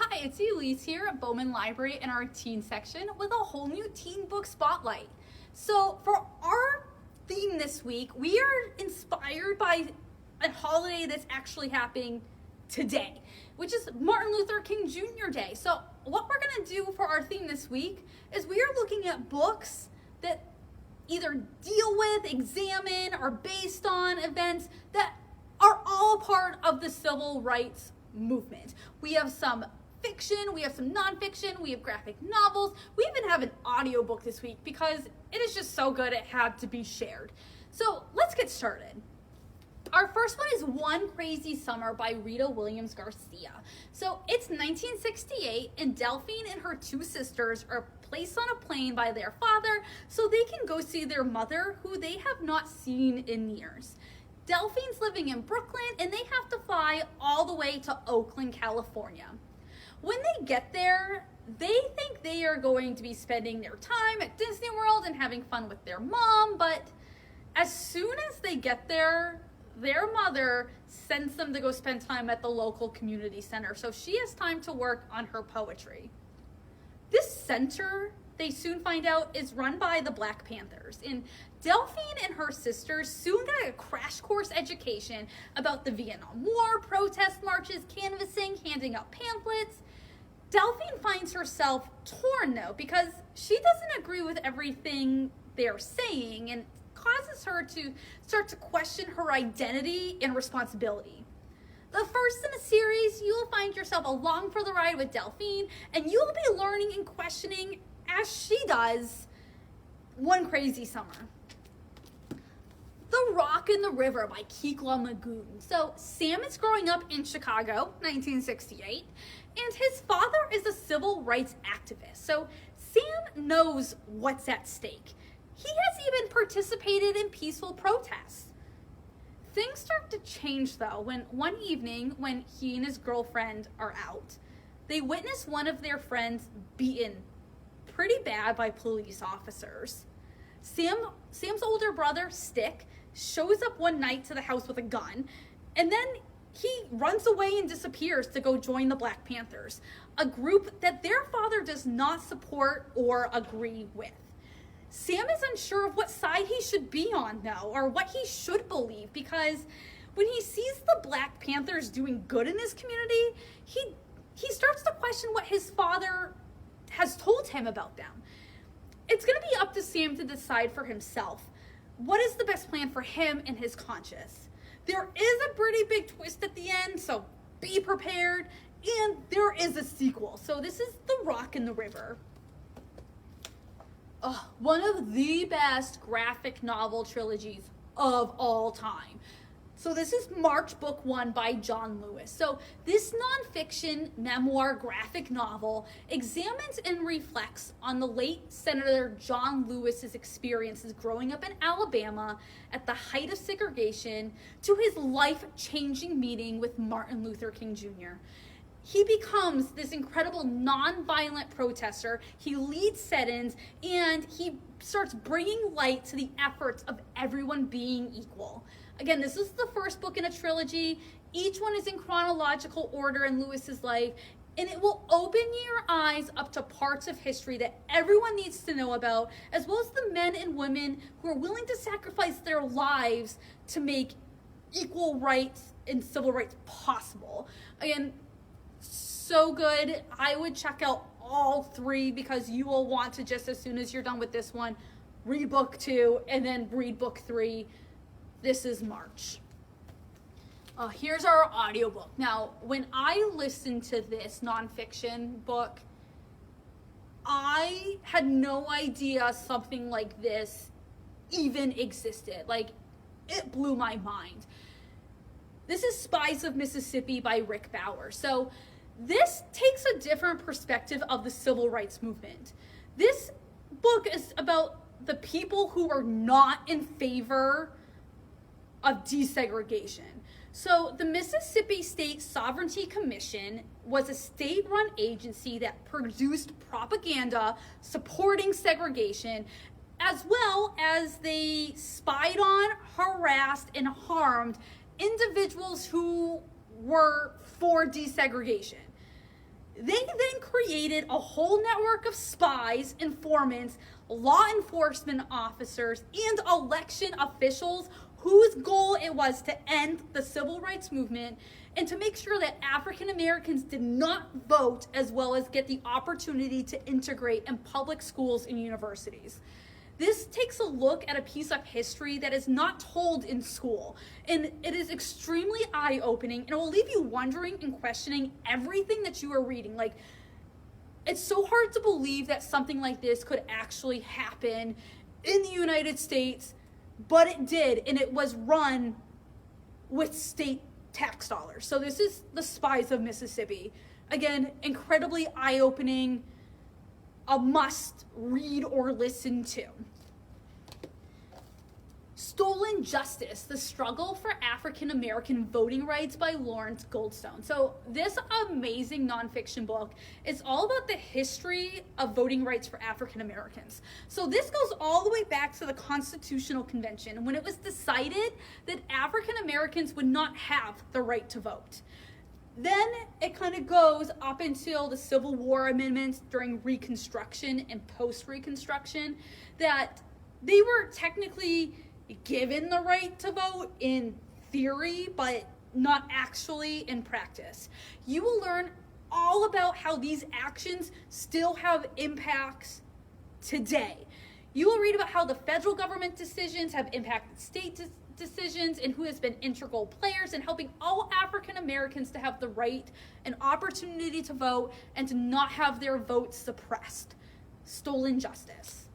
Hi, it's Elise here at Bowman Library in our teen section with a whole new teen book spotlight. So for our theme this week, we are inspired by a holiday that's actually happening today, which is Martin Luther King Jr. Day. So what we're going to do for our theme this week is we are looking at books that either deal with, examine, or based on events that are all part of the civil rights movement. We have some fiction, we have some nonfiction, we have graphic novels, we even have an audiobook this week because it is just so good it had to be shared. So let's get started. Our first one is One Crazy Summer by Rita Williams Garcia. So it's 1968 and Delphine and her two sisters are placed on a plane by their father so they can go see their mother, who they have not seen in years. Delphine's living in Brooklyn and they have to fly all the way to Oakland, California. When they get there, they think they are going to be spending their time at Disney World and having fun with their mom, but as soon as they get there, their mother sends them to go spend time at the local community center, so she has time to work on her poetry. This center, they soon find out, is run by the Black Panthers, and Delphine and her sisters soon get a crash course education about the Vietnam War, protest marches, canvassing, handing out pamphlets. Delphine finds herself torn though, because she doesn't agree with everything they're saying and causes her to start to question her identity and responsibility. The first in the series, you'll find yourself along for the ride with Delphine, and you'll be learning and questioning, as she does, One Crazy Summer. The Rock in the River by Kichwa Magoon. So Sam is growing up in Chicago, 1968, and his father is a civil rights activist. So Sam knows what's at stake. He has even participated in peaceful protests. Things start to change though when one evening when he and his girlfriend are out, they witness one of their friends beaten pretty bad by police officers. Sam's older brother, Stick, shows up one night to the house with a gun, and then he runs away and disappears to go join the Black Panthers, a group that their father does not support or agree with. Sam is unsure of what side he should be on though, or what he should believe, because when he sees the Black Panthers doing good in his community, he starts to question what his father has told him about them. It's going to be up to Sam to decide for himself what is the best plan for him and his conscience. There is a pretty big twist at the end, so be prepared, and there is a sequel. So this is The Rock in the River. One of the best graphic novel trilogies of all time. So this is March Book 1 by John Lewis. So this nonfiction memoir graphic novel examines and reflects on the late Senator John Lewis's experiences growing up in Alabama at the height of segregation to his life-changing meeting with Martin Luther King Jr. He becomes this incredible nonviolent protester. He leads sit-ins and he starts bringing light to the efforts of everyone being equal. Again, this is the first book in a trilogy. Each one is in chronological order in Lewis's life, and it will open your eyes up to parts of history that everyone needs to know about, as well as the men and women who are willing to sacrifice their lives to make equal rights and civil rights possible. Again, so good. I would check out all three because you will want to, just as soon as you're done with this one, read book 2 and then read book 3. This is March. Here's our audiobook. Now, when I listened to this nonfiction book, I had no idea something like this even existed. Like, it blew my mind. This is Spies of Mississippi by Rick Bauer. So this takes a different perspective of the civil rights movement. This book is about the people who are not in favor of desegregation. So the Mississippi State Sovereignty Commission was a state-run agency that produced propaganda supporting segregation, as well as they spied on, harassed, and harmed individuals who were for desegregation. They then created a whole network of spies, informants, law enforcement officers, and election officials whose goal it was to end the civil rights movement and to make sure that African Americans did not vote, as well as get the opportunity to integrate in public schools and universities. This takes a look at a piece of history that is not told in school, and it is extremely eye-opening, and it will leave you wondering and questioning everything that you are reading. Like, it's so hard to believe that something like this could actually happen in the United States, but it did, and it was run with state tax dollars. So this is The Spies of Mississippi. Again, incredibly eye-opening, a must read or listen to. Stolen Justice, The Struggle for African American Voting Rights by Lawrence Goldstone. So this amazing nonfiction book is all about the history of voting rights for African Americans. So this goes all the way back to the Constitutional Convention, when it was decided that African Americans would not have the right to vote. Then it kind of goes up until the Civil War amendments during Reconstruction and post-Reconstruction, that they were technically given the right to vote in theory, but not actually in practice. You will learn all about how these actions still have impacts today. You will read about how the federal government decisions have impacted state decisions and who has been integral players in helping all African Americans to have the right and opportunity to vote and to not have their votes suppressed. Stolen Justice.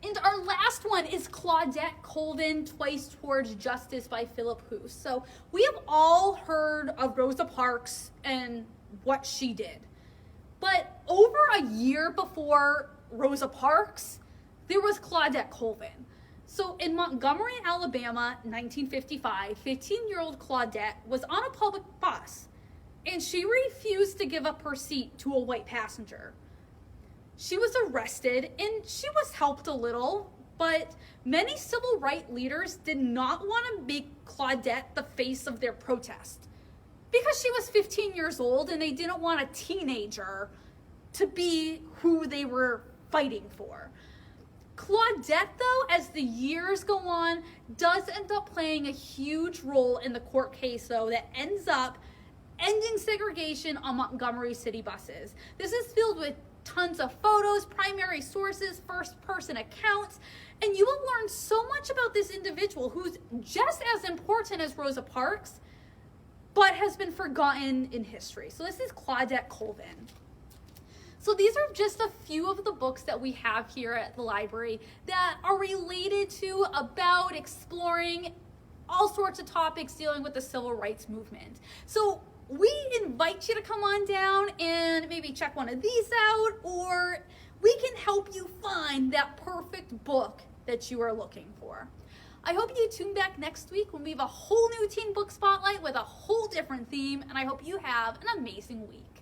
And our last one is Claudette Colvin, Twice Towards Justice by Philip Hoos. So we have all heard of Rosa Parks and what she did. But over a year before Rosa Parks, there was Claudette Colvin. So in Montgomery, Alabama, 1955, 15-year-old Claudette was on a public bus, and she refused to give up her seat to a white passenger. She was arrested, and she was helped a little, but many civil rights leaders did not want to make Claudette the face of their protest because she was 15 years old, and they didn't want a teenager to be who they were fighting for. Claudette, though, as the years go on, does end up playing a huge role in the court case, though, that ends up ending segregation on Montgomery city buses. This is filled with tons of photos, primary sources, first-person accounts, and you will learn so much about this individual who's just as important as Rosa Parks, but has been forgotten in history. So this is Claudette Colvin. So these are just a few of the books that we have here at the library that are related to, about, exploring all sorts of topics dealing with the civil rights movement. So we invite you to come on down and maybe check one of these out, or we can help you find that perfect book that you are looking for. I hope you tune back next week when we have a whole new teen book spotlight with a whole different theme, and I hope you have an amazing week.